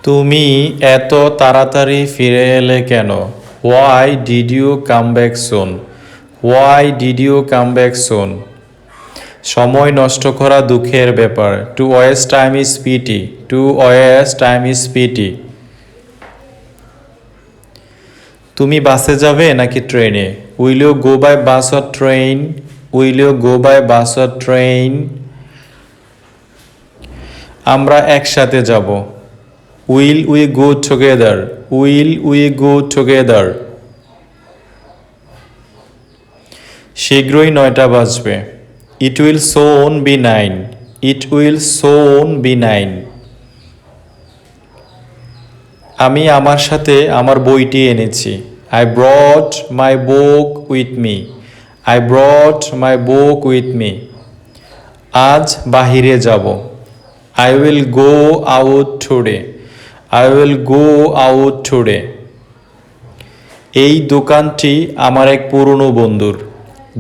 তুমি এত তাড়াতাড়ি ফিরে এলে কেন? Why did you come back soon? Why did you come back soon? সময় নষ্ট করা দুঃখের ব্যাপার। To waste time is pity. To waste time is pity. তুমি বাসে যাবে নাকি ট্রেনে? Will you go by bus or train? Will you go by bus or train? আমরা একসাথে যাব। Will we go together? Will we go together? শীঘ্রই 9টা বাজবে। It will soon be 9. It will soon be 9. আমি আমার সাথে আমার বইটি এনেছি। I brought my book with me. I brought my book with me. আজ বাহিরে যাব। I will go out today. I will go out today. এই দোকানটি আমার এক পুরনো বন্ধুর।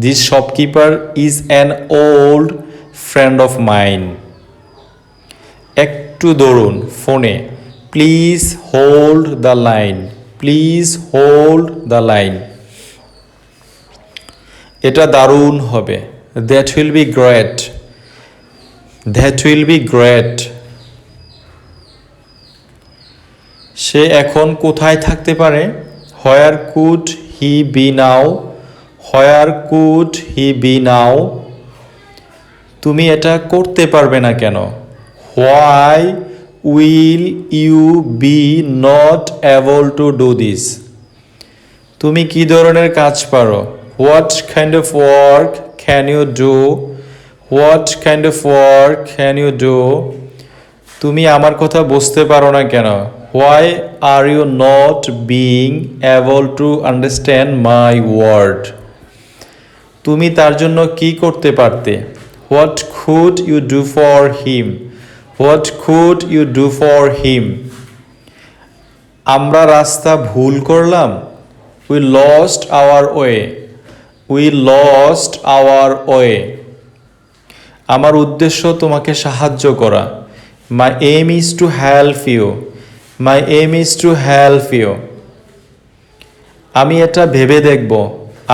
This shopkeeper is an old friend of mine. একটু ধরুন ফোনে। Please hold the line. Please hold the line. এটা দারুণ হবে। That will be great. That will be great. সে এখন কোথায় থাকতে পারে? Where could he be now? Where could he be now? তুমি এটা করতে পারবে না কেন? Why will you be not able to do this? তুমি কি ধরনের কাজ পারো? What kind of work can you do? What kind of work can you do? তুমি আমার কথা বুঝতে পারো না কেন? Why are you not being able to understand my word? তুমি তার জন্য কি করতে পারতে? What could you do for him? What could you do for him? আমরা রাস্তা ভুল করলাম। We lost our way. We lost our way. আমার উদ্দেশ্য তোমাকে সাহায্য করা। My aim is to help you. My aim is to help you. আমি এটা ভেবে দেখব।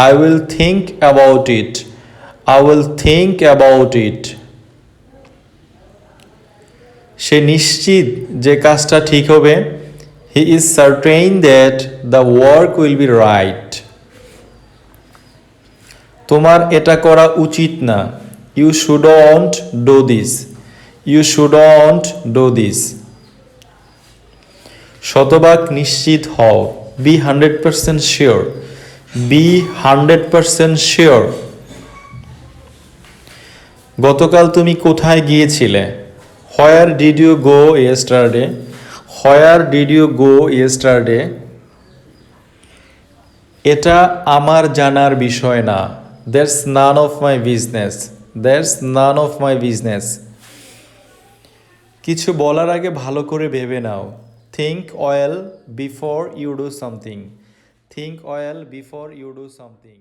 I will think about it. I will think about it. সে নিশ্চিত যে কাজটা ঠিক হবে। He is certain that the work will be right. তোমার এটা করা উচিত না। You shouldn't do this. You shouldn't do this. শতভাগ নিশ্চিত হও। Be 100% sure. Be 100% sure. গতকাল তুমি কোথায় গিয়েছিলে? Where did you go yesterday? Where did you go yesterday? এটা আমার জানার বিষয় না। That's none of my business. That's none of my business. কিছু বলার আগে ভালো করে ভেবে নাও। Think well before you do something. Think well before you do something.